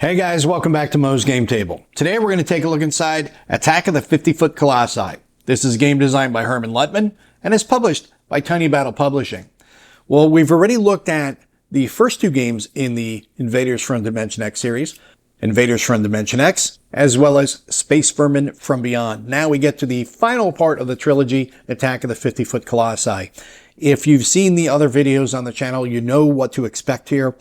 Hey guys, welcome back to Mo's Game Table. Today we're going to take a look inside Attack of the 50-Foot Colossi. This is a game designed by Herman Luttman and is published by Tiny Battle Publishing. Well, we've already looked at the first two games in the Invaders from Dimension X series, Invaders from Dimension X, as well as Space Vermin from Beyond. Now we get to the final part of the trilogy, Attack of the 50-Foot Colossi. If you've seen the other videos on the channel, you know what to expect here.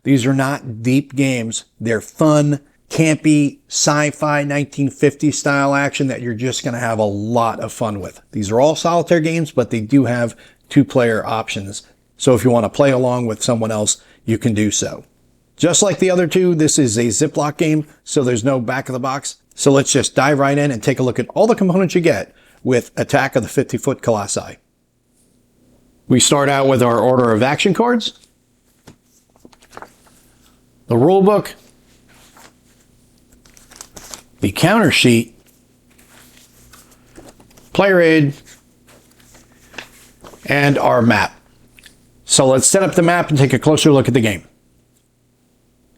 These are not deep games. They're fun, campy, sci-fi 1950 style action that you're just going to have a lot of fun with. These are all solitaire games, but they do have two-player options. So if you want to play along with someone else, you can do so. Just like the other two, this is a Ziploc game, so there's no back of the box. So let's just dive right in and take a look at all the components you get with Attack of the 50-Foot Colossi. We start out with our order of action cards, the rule book, the counter sheet, player aid, and our map. So let's set up the map and take a closer look at the game.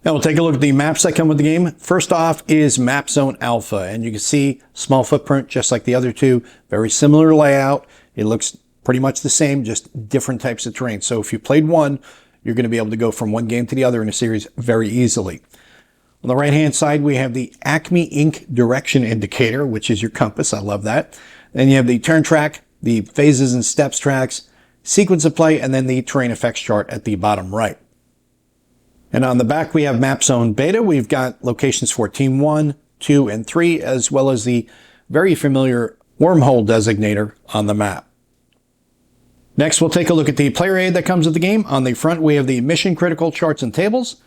Now we'll take a look at the maps that come with the game. First off is Map Zone Alpha, and you can see small footprint just like the other two. Very similar layout. It looks pretty much the same, just different types of terrain. So if you played one, you're going to be able to go from one game to the other in a series very easily. On the right-hand side, we have the Acme Inc. direction indicator, which is your compass. I love that. Then you have the turn track, the phases and steps tracks, sequence of play, and then the terrain effects chart at the bottom right. And on the back, we have Map Zone Beta. We've got locations for Team 1, 2, and 3, as well as the very familiar wormhole designator on the map. Next, we'll take a look at the player aid that comes with the game. On the front, we have the mission critical charts and tables,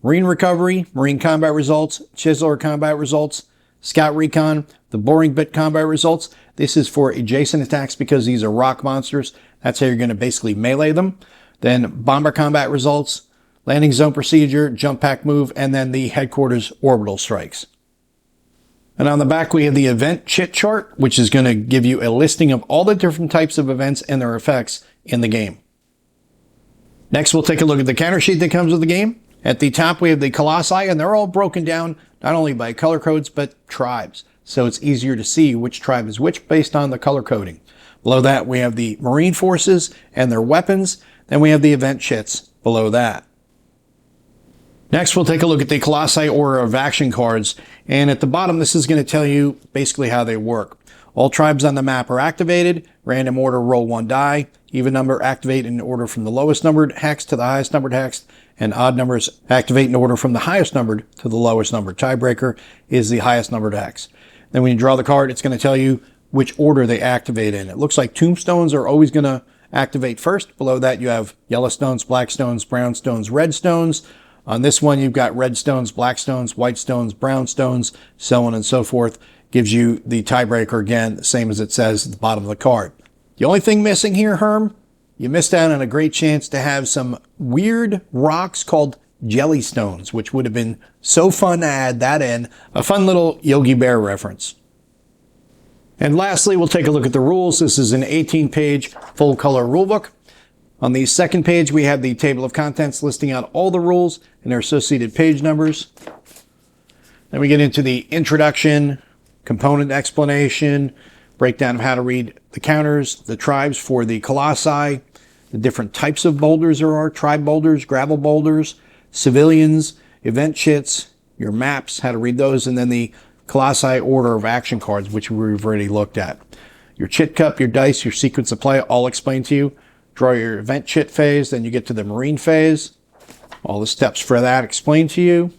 marine recovery, marine combat results, chiseler combat results, scout recon, the boring bit combat results. This is for adjacent attacks because these are rock monsters. That's how you're going to basically melee them. Then bomber combat results, landing zone procedure, jump pack move, and then the headquarters orbital strikes. And on the back, we have the event chit chart, which is going to give you a listing of all the different types of events and their effects in the game. Next, we'll take a look at the counter sheet that comes with the game. At the top, we have the Colossi, and they're all broken down not only by color codes, but tribes. So it's easier to see which tribe is which based on the color coding. Below that, we have the Marine forces and their weapons. Then we have the event chits below that. Next, we'll take a look at the Colossi order of action cards. And at the bottom, this is going to tell you basically how they work. All tribes on the map are activated. Random order, roll one die. Even number, activate in order from the lowest numbered hex to the highest numbered hex. And odd numbers activate in order from the highest numbered to the lowest numbered. Tiebreaker is the highest numbered hex. Then when you draw the card, it's going to tell you which order they activate in. It looks like tombstones are always going to activate first. Below that, you have yellow stones, black stones, brown stones, red stones. On this one, you've got red stones, black stones, white stones, brown stones, so on and so forth. Gives you the tiebreaker again, same as it says at the bottom of the card. The only thing missing here, Herm, you missed out on a great chance to have some weird rocks called jellystones, which would have been so fun to add that in. A fun little Yogi Bear reference. And lastly, we'll take a look at the rules. This is an 18-page full-color rulebook. On the second page, we have the table of contents listing out all the rules and their associated page numbers. Then we get into the introduction, component explanation, breakdown of how to read the counters, the tribes for the Colossi, the different types of boulders there are, tribe boulders, gravel boulders, civilians, event chits, your maps, how to read those, and then the Colossi order of action cards, which we've already looked at. Your chit cup, your dice, your sequence of play, all explained to you. Draw your event chit phase, then you get to the marine phase. All the steps for that explained to you.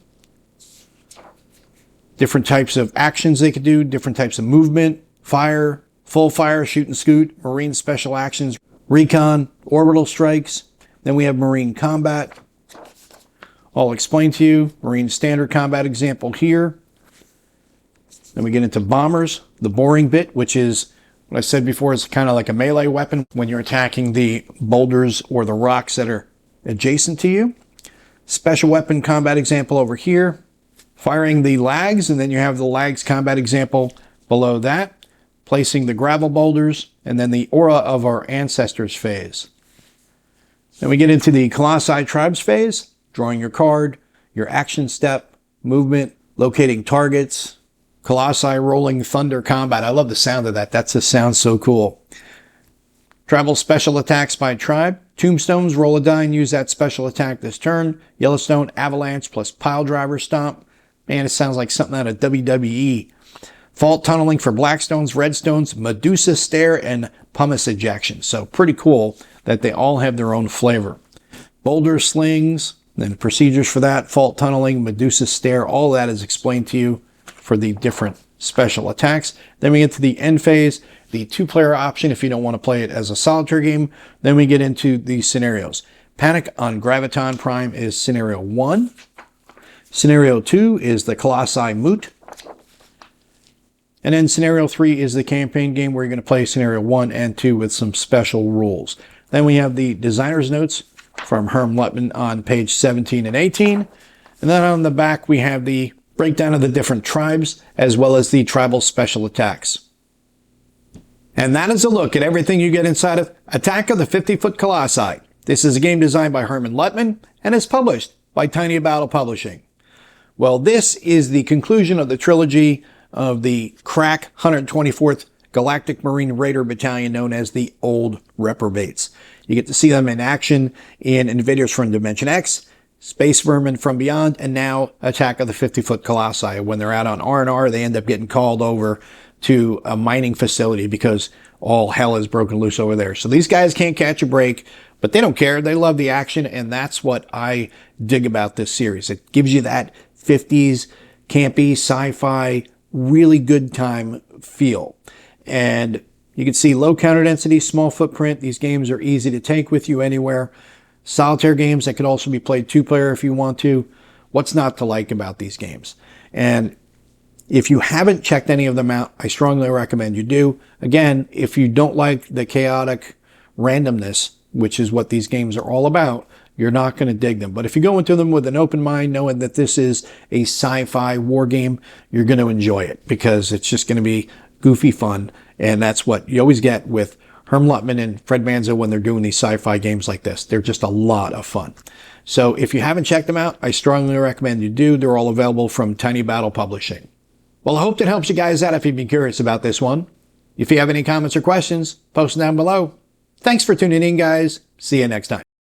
Different types of actions they could do, different types of movement, fire, full fire, shoot and scoot, marine special actions, recon, orbital strikes. Then we have marine combat. All explained to you. Marine standard combat example here. Then we get into bombers, the boring bit, which is what I said before, is kind of like a melee weapon when you're attacking the boulders or the rocks that are adjacent to you. Special weapon combat example over here. Firing the lags, and then you have the lags combat example below that. Placing the gravel boulders, and then the aura of our ancestors phase. Then we get into the Colossi tribes phase, drawing your card, your action step, movement, locating targets, Colossi rolling thunder combat. I love the sound of that. That just sounds so cool. Tribal special attacks by tribe. Tombstones, roll a die and use that special attack this turn. Yellowstone, avalanche plus pile driver stomp. Man, it sounds like something out of WWE. Fault tunneling for blackstones, redstones, Medusa stare, and pumice ejection. So pretty cool that they all have their own flavor. Boulder slings, then procedures for that, fault tunneling, Medusa stare, all that is explained to you for the different special attacks. Then we get to the end phase, the 2-player option if you don't want to play it as a solitaire game. Then we get into the scenarios. Panic on Graviton Prime is scenario 1. Scenario 2 is the Colossi Moot. And then scenario 3 is the campaign game where you're going to play scenario 1 and 2 with some special rules. Then we have the designer's notes from Herm Luttman on page 17 and 18. And then on the back we have the breakdown of the different tribes as well as the tribal special attacks. And that is a look at everything you get inside of Attack of the 50-Foot Colossi. This is a game designed by Herman Luttman and is published by Tiny Battle Publishing. Well, this is the conclusion of the trilogy of the crack 124th Galactic Marine Raider Battalion known as the Old Reprobates. You get to see them in action in Invaders from Dimension X, Space Vermin from Beyond, and now Attack of the 50-Foot Colossi. When they're out on R&R, they end up getting called over to a mining facility because all hell is broken loose over there. So these guys can't catch a break, but they don't care. They love the action, and that's what I dig about this series. It gives you that 50s campy sci-fi, really good time feel. And you can see low counter density, small footprint. These games are easy to take with you anywhere. Solitaire games that could also be played 2-player if you want to. What's not to like about these games? And if you haven't checked any of them out, I strongly recommend you do. Again, if you don't like the chaotic randomness, which is what these games are all about, you're not going to dig them. But if you go into them with an open mind, knowing that this is a sci-fi war game, you're going to enjoy it because it's just going to be goofy fun. And that's what you always get with Herm Luttman and Fred Manzo when they're doing these sci-fi games like this. They're just a lot of fun. So if you haven't checked them out, I strongly recommend you do. They're all available from Tiny Battle Publishing. Well, I hope that helps you guys out if you've been curious about this one. If you have any comments or questions, post them down below. Thanks for tuning in, guys. See you next time.